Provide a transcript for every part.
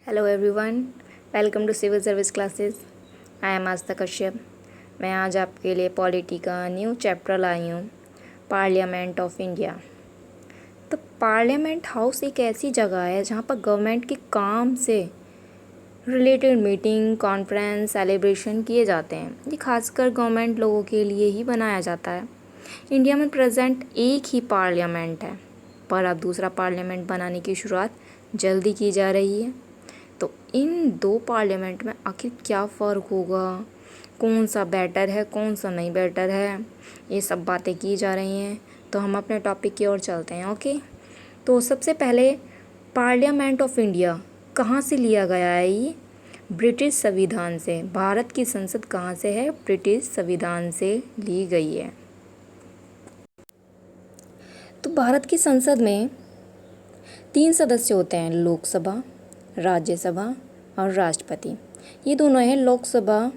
Hello everyone, welcome to civil service classes. I am Aastha Kashyap. मैं आज आपके लिए पॉलिटी का न्यू चैप्टर लाई हूँ, पार्लियामेंट ऑफ इंडिया। तो पार्लियामेंट हाउस एक ऐसी जगह है जहाँ पर गवर्नमेंट के काम से रिलेटेड मीटिंग, कॉन्फ्रेंस, सेलिब्रेशन किए जाते हैं। ये खासकर गवर्नमेंट लोगों के लिए ही बनाया जाता है। इंडिया में प्रेजेंट एक ही पार्लियामेंट है, पर अब दूसरा पार्लियामेंट बनाने की शुरुआत जल्दी की जा रही है। तो इन दो पार्लियामेंट में आखिर क्या फ़र्क होगा, कौन सा बेटर है, कौन सा नहीं बेटर है, ये सब बातें की जा रही हैं। तो हम अपने टॉपिक की ओर चलते हैं। ओके, तो सबसे पहले पार्लियामेंट ऑफ इंडिया कहाँ से लिया गया है? ये ब्रिटिश संविधान से। भारत की संसद कहाँ से है? ब्रिटिश संविधान से ली गई है। तो भारत की संसद में 3 सदस्य होते हैं, लोकसभा, राज्यसभा और राष्ट्रपति। ये दोनों हैं लोकसभा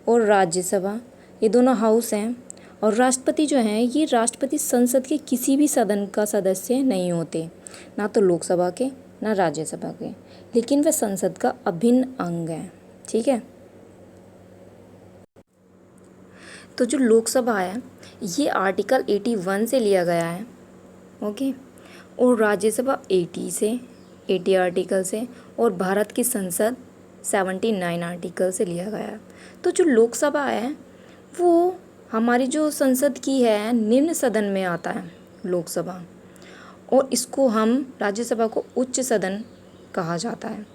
और राज्यसभा, ये दोनों हाउस हैं। और राष्ट्रपति जो हैं, ये राष्ट्रपति संसद के किसी भी सदन का सदस्य नहीं होते, ना तो लोकसभा के ना राज्यसभा के, लेकिन वे संसद का अभिन्न अंग हैं। ठीक है। तो जो लोकसभा है ये आर्टिकल 81 से लिया गया है। ओके, और राज्यसभा 80 आर्टिकल से, और भारत की संसद 79 आर्टिकल से लिया गया है। तो जो लोकसभा है वो हमारी जो संसद की है, निम्न सदन में आता है लोकसभा, और इसको हम राज्यसभा को उच्च सदन कहा जाता है।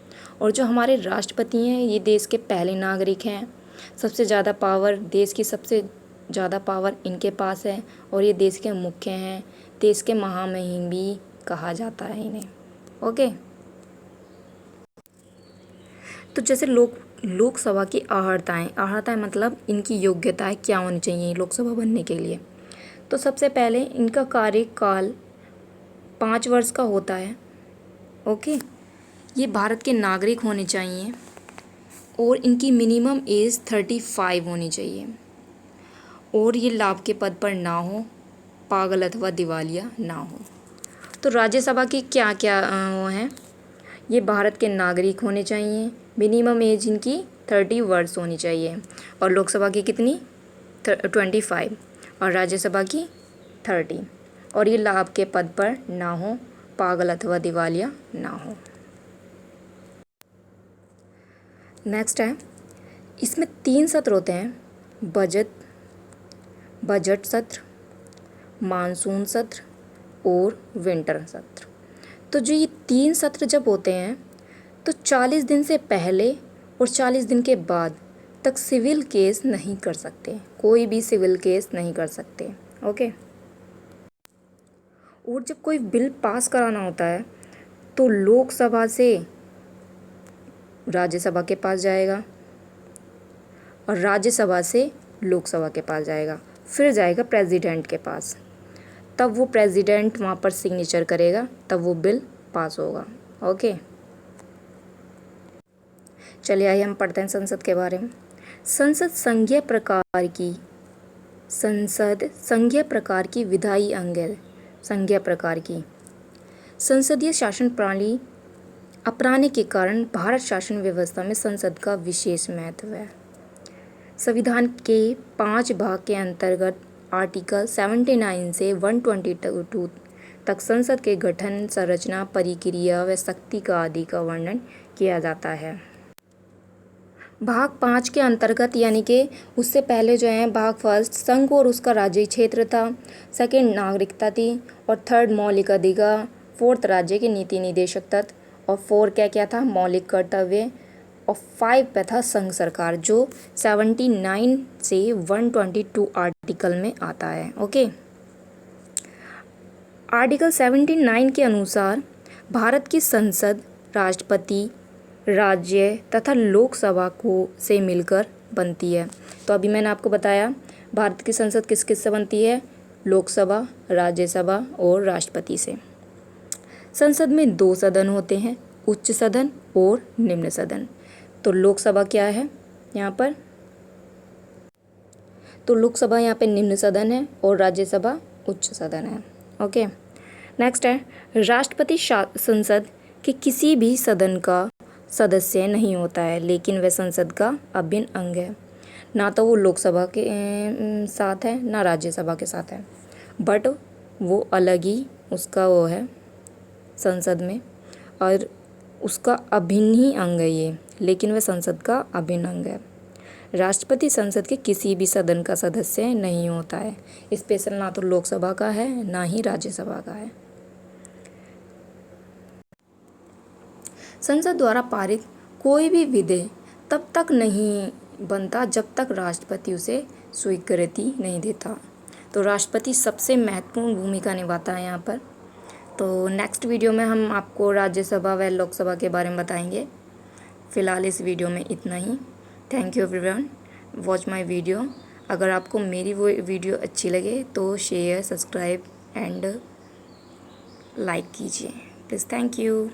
और जो हमारे राष्ट्रपति हैं ये देश के पहले नागरिक हैं। सबसे ज़्यादा पावर, देश की सबसे ज़्यादा पावर इनके पास है, और ये देश के मुख्य हैं, देश के महामहिम भी कहा जाता है इन्हें। ओके, तो जैसे लोकसभा की अहर्ताएँ मतलब इनकी योग्यताएं क्या होनी चाहिए लोकसभा बनने के लिए। तो सबसे पहले इनका कार्यकाल 5 वर्ष का होता है। ओके, ये भारत के नागरिक होने चाहिए, और इनकी मिनिमम एज 35 होनी चाहिए, और ये लाभ के पद पर ना हो, पागल अथवा दिवालिया ना हो। तो राज्यसभा की क्या क्या वो हैं? ये भारत के नागरिक होने चाहिए, मिनिमम एज इनकी 30 वर्ष होनी चाहिए, और लोकसभा की कितनी? 25, और राज्यसभा की 30, और ये लाभ के पद पर ना हो, पागल अथवा दिवालिया ना हो। नेक्स्ट है, इसमें 3 सत्र होते हैं, बजट सत्र, मानसून सत्र और विंटर सत्र। तो जो ये 3 सत्र जब होते हैं तो 40 दिन से पहले और 40 दिन के बाद तक सिविल केस नहीं कर सकते, कोई भी सिविल केस नहीं कर सकते। ओके, और जब कोई बिल पास कराना होता है तो लोकसभा से राज्यसभा के पास जाएगा, और राज्यसभा से लोकसभा के पास जाएगा, फिर जाएगा प्रेसिडेंट के पास, तब वो प्रेसिडेंट वहाँ पर सिग्नेचर करेगा, तब वो बिल पास होगा। ओके, चलिए आइए हम पढ़ते हैं संसद के बारे में। संसद संघीय प्रकार की विधायी अंग है। संघीय प्रकार की संसदीय शासन प्रणाली अपनाने के कारण भारत शासन व्यवस्था में संसद का विशेष महत्व है। संविधान के 5 भाग के अंतर्गत आर्टिकल 79 से 122 तक संसद के गठन, संरचना, प्रक्रिया व शक्ति का आदि का वर्णन किया जाता है। भाग 5 के अंतर्गत, यानी कि उससे पहले जो है भाग फर्स्ट संघ और उसका राज्य क्षेत्र था, सेकंड नागरिकता थी, और थर्ड मौलिक अधिकार, फोर्थ राज्य के नीति निदेशक तत्व, और 4 क्या था? मौलिक कर्तव्य, और 5 पे था संघ सरकार, जो 79 से 122 आर्टिकल में आता है। ओके, आर्टिकल 79 के अनुसार भारत की संसद राष्ट्रपति, राज्य तथा लोकसभा को से मिलकर बनती है। तो अभी मैंने आपको बताया भारत की संसद किस किस से बनती है? लोकसभा, राज्यसभा और राष्ट्रपति से। संसद में 2 सदन होते हैं, उच्च सदन और निम्न सदन। तो लोकसभा क्या है यहाँ पर? तो लोकसभा यहाँ पे निम्न सदन है, और राज्यसभा उच्च सदन है। ओके, नेक्स्ट है, राष्ट्रपति संसद के किसी भी सदन का सदस्य नहीं होता है, लेकिन वह संसद का अभिन्न अंग है। ना तो वो लोकसभा के साथ है, ना राज्यसभा के साथ है, बट वो अलग ही उसका वो है संसद में, और उसका अभिन्न ही अंग है ये, लेकिन वह संसद का अभिन्न अंग है। राष्ट्रपति संसद के किसी भी सदन का सदस्य नहीं होता है। स्पेशल ना तो लोकसभा का है, ना ही राज्यसभा का है। संसद द्वारा पारित कोई भी विधेयक तब तक नहीं बनता जब तक राष्ट्रपति उसे स्वीकृति नहीं देता। तो राष्ट्रपति सबसे महत्वपूर्ण भूमिका निभाता है यहाँ पर। तो नेक्स्ट वीडियो में हम आपको राज्यसभा व लोकसभा के बारे में बताएंगे। फ़िलहाल इस वीडियो में इतना ही। Thank you everyone, watch my video. अगर आपको मेरी वो वीडियो अच्छी लगे तो शेयर, सब्सक्राइब एंड लाइक कीजिए प्लीज़। Thank you.